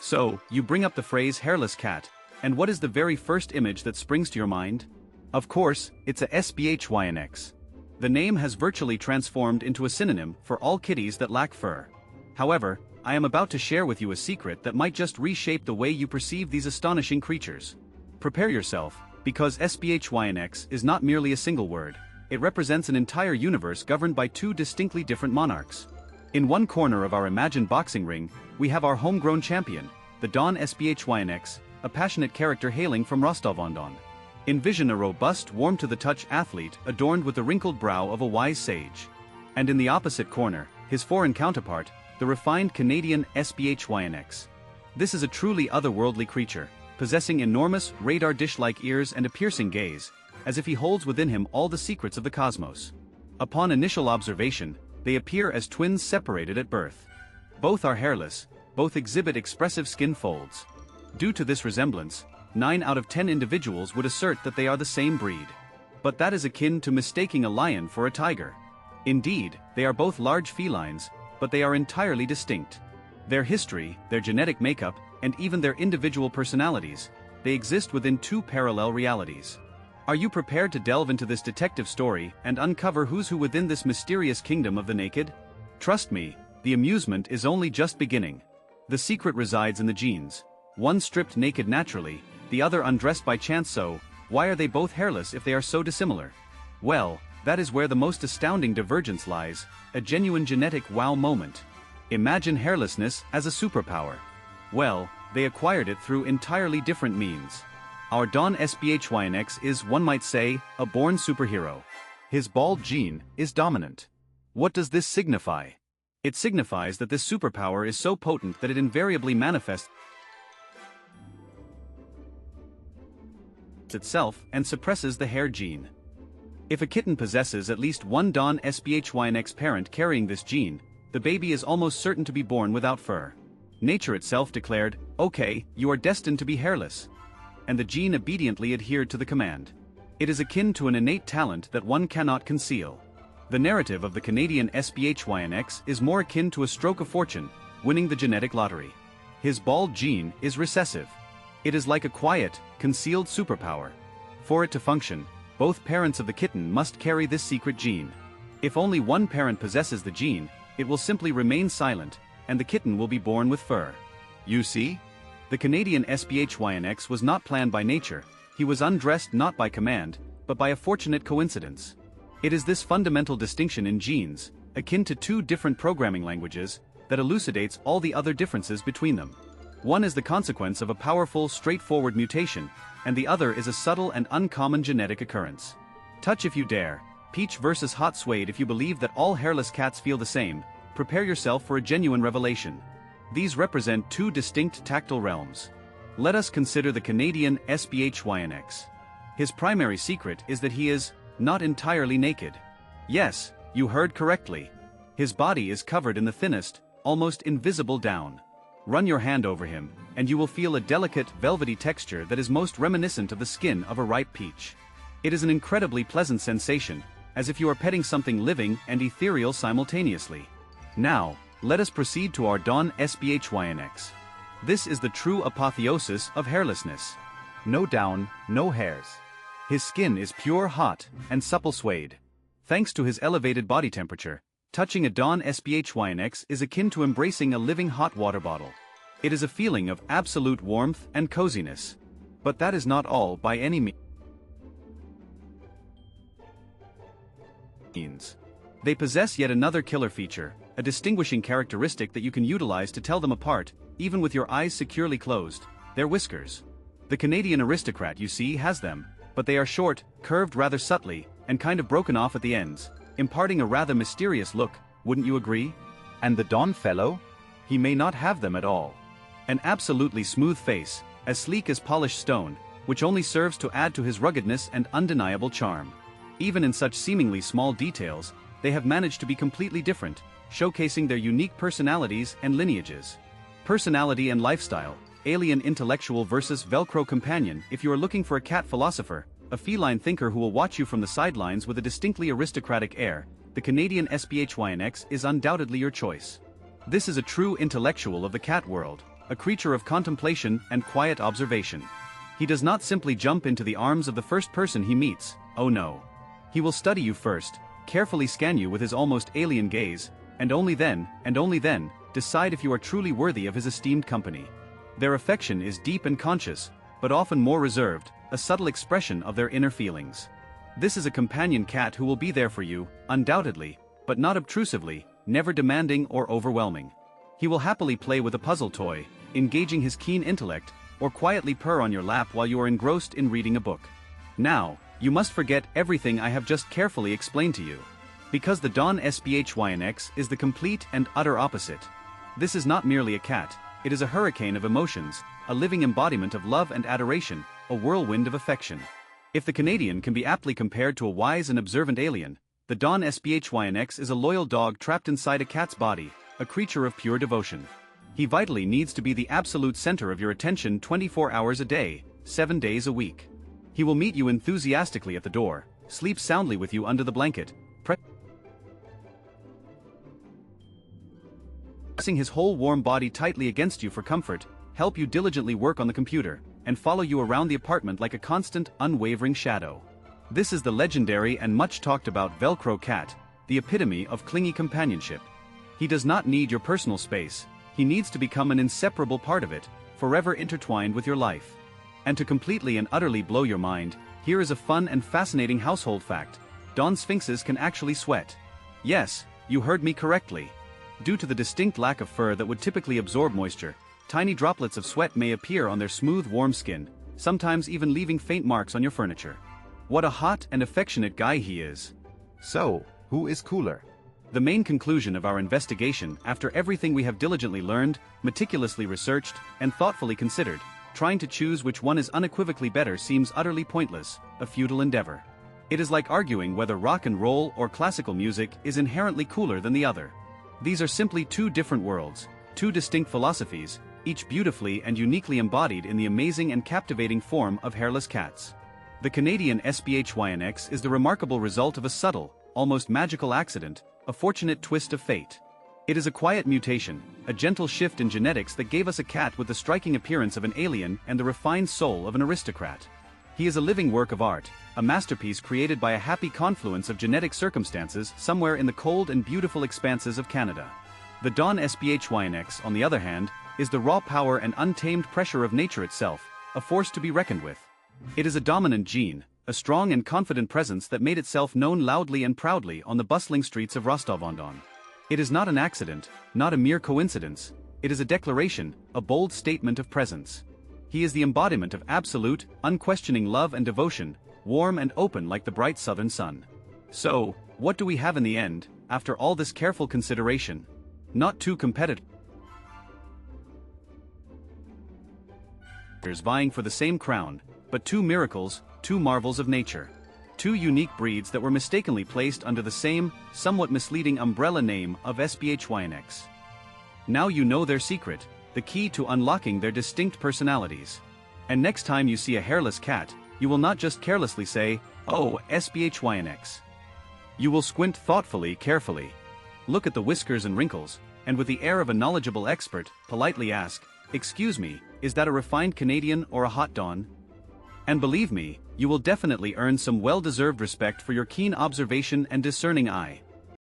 So, you bring up the phrase hairless cat, and what is the very first image that springs to your mind? Of course, it's a SBHYNX. The name has virtually transformed into a synonym for all kitties that lack fur. However, I am about to share with you a secret that might just reshape the way you perceive these astonishing creatures. Prepare yourself, because SBHYNX is not merely a single word, it represents an entire universe governed by two distinctly different monarchs. In one corner of our imagined boxing ring, we have our homegrown champion, the Don SBHYNX, a passionate character hailing from Rostov-on-Don. Envision a robust, warm-to-the-touch athlete adorned with the wrinkled brow of a wise sage. And in the opposite corner, his foreign counterpart, the refined Canadian SBHYNX. This is a truly otherworldly creature, possessing enormous, radar dish-like ears and a piercing gaze, as if he holds within him all the secrets of the cosmos. Upon initial observation, they appear as twins separated at birth. Both are hairless, both exhibit expressive skin folds. Due to this resemblance, 9 out of 10 individuals would assert that they are the same breed. But that is akin to mistaking a lion for a tiger. Indeed, they are both large felines, but they are entirely distinct. Their history, their genetic makeup, and even their individual personalities, they exist within two parallel realities. Are you prepared to delve into this detective story and uncover who's who within this mysterious kingdom of the naked? Trust me, the amusement is only just beginning. The secret resides in the genes. One stripped naked naturally, the other undressed by chance. So, why are they both hairless if they are so dissimilar? Well, that is where the most astounding divergence lies, a genuine genetic wow moment. Imagine hairlessness as a superpower. Well, they acquired it through entirely different means. Our Don SBHYNX is, one might say, a born superhero. His bald gene is dominant. What does this signify? It signifies that this superpower is so potent that it invariably manifests itself and suppresses the hair gene. If a kitten possesses at least one Don SBHYNX parent carrying this gene, the baby is almost certain to be born without fur. Nature itself declared, "Okay, you are destined to be hairless." And the gene obediently adhered to the command. It is akin to an innate talent that one cannot conceal. The narrative of the Canadian SBHYNX is more akin to a stroke of fortune, winning the genetic lottery. His bald gene is recessive. It is like a quiet, concealed superpower. For it to function, both parents of the kitten must carry this secret gene. If only one parent possesses the gene, it will simply remain silent, and the kitten will be born with fur. You see? The Canadian SBHYNX was not planned by nature, he was undressed not by command, but by a fortunate coincidence. It is this fundamental distinction in genes, akin to two different programming languages, that elucidates all the other differences between them. One is the consequence of a powerful, straightforward mutation, and the other is a subtle and uncommon genetic occurrence. Touch if you dare, peach versus hot suede if you believe that all hairless cats feel the same, prepare yourself for a genuine revelation. These represent two distinct tactile realms. Let us consider the Canadian SBHYNX. His primary secret is that he is not entirely naked. Yes, you heard correctly. His body is covered in the thinnest, almost invisible down. Run your hand over him, and you will feel a delicate, velvety texture that is most reminiscent of the skin of a ripe peach. It is an incredibly pleasant sensation, as if you are petting something living and ethereal simultaneously. Now, let us proceed to our Don SBHYNX. This is the true apotheosis of hairlessness. No down, no hairs. His skin is pure hot and supple suede. Thanks to his elevated body temperature, touching a Don SBHYNX is akin to embracing a living hot water bottle. It is a feeling of absolute warmth and coziness. But that is not all by any means. They possess yet another killer feature, a distinguishing characteristic that you can utilize to tell them apart, even with your eyes securely closed: their whiskers. The Canadian aristocrat, you see, has them, but they are short, curved rather subtly, and kind of broken off at the ends, imparting a rather mysterious look, wouldn't you agree? And the Don fellow? He may not have them at all. An absolutely smooth face, as sleek as polished stone, which only serves to add to his ruggedness and undeniable charm. Even in such seemingly small details, they have managed to be completely different, showcasing their unique personalities and lineages. Personality and lifestyle, alien intellectual versus Velcro companion. If you are looking for a cat philosopher, a feline thinker who will watch you from the sidelines with a distinctly aristocratic air, the Canadian SBHYNX is undoubtedly your choice. This is a true intellectual of the cat world, a creature of contemplation and quiet observation. He does not simply jump into the arms of the first person he meets, oh no. He will study you first, carefully scan you with his almost alien gaze, and only then, decide if you are truly worthy of his esteemed company. Their affection is deep and conscious, but often more reserved, a subtle expression of their inner feelings. This is a companion cat who will be there for you, undoubtedly, but not obtrusively, never demanding or overwhelming. He will happily play with a puzzle toy, engaging his keen intellect, or quietly purr on your lap while you are engrossed in reading a book. Now, you must forget everything I have just carefully explained to you. Because the Don SPHYNX is the complete and utter opposite. This is not merely a cat, it is a hurricane of emotions, a living embodiment of love and adoration, a whirlwind of affection. If the Canadian can be aptly compared to a wise and observant alien, the Don SPHYNX is a loyal dog trapped inside a cat's body, a creature of pure devotion. He vitally needs to be the absolute center of your attention 24 hours a day, 7 days a week. He will meet you enthusiastically at the door, sleep soundly with you under the blanket, pressing his whole warm body tightly against you for comfort, help you diligently work on the computer, and follow you around the apartment like a constant, unwavering shadow. This is the legendary and much talked about Velcro cat, the epitome of clingy companionship. He does not need your personal space, he needs to become an inseparable part of it, forever intertwined with your life. And to completely and utterly blow your mind, here is a fun and fascinating household fact. Don Sphinxes can actually sweat. Yes, you heard me correctly. Due to the distinct lack of fur that would typically absorb moisture, tiny droplets of sweat may appear on their smooth, warm skin, sometimes even leaving faint marks on your furniture. What a hot and affectionate guy he is. So, who is cooler? The main conclusion of our investigation, after everything we have diligently learned, meticulously researched, and thoughtfully considered, trying to choose which one is unequivocally better seems utterly pointless, a futile endeavor. It is like arguing whether rock and roll or classical music is inherently cooler than the other. These are simply two different worlds, two distinct philosophies, each beautifully and uniquely embodied in the amazing and captivating form of hairless cats. The Canadian SPHYNX is the remarkable result of a subtle, almost magical accident, a fortunate twist of fate. It is a quiet mutation, a gentle shift in genetics that gave us a cat with the striking appearance of an alien and the refined soul of an aristocrat. He is a living work of art, a masterpiece created by a happy confluence of genetic circumstances somewhere in the cold and beautiful expanses of Canada. The Don SPHYNX, on the other hand, is the raw power and untamed pressure of nature itself, a force to be reckoned with. It is a dominant gene, a strong and confident presence that made itself known loudly and proudly on the bustling streets of Rostov-on-Don. It is not an accident, not a mere coincidence, it is a declaration, a bold statement of presence. He is the embodiment of absolute, unquestioning love and devotion, warm and open like the bright southern sun. So, what do we have in the end, after all this careful consideration? Not two competitors vying for the same crown, but two miracles, two marvels of nature. Two unique breeds that were mistakenly placed under the same, somewhat misleading umbrella name of SPHYNX. Now you know their secret, the key to unlocking their distinct personalities. And next time you see a hairless cat, you will not just carelessly say, "Oh, SPHYNX." You will squint thoughtfully, carefully. Look at the whiskers and wrinkles, and with the air of a knowledgeable expert, politely ask, "Excuse me, is that a refined Canadian or a hot Don?" And believe me, you will definitely earn some well-deserved respect for your keen observation and discerning eye.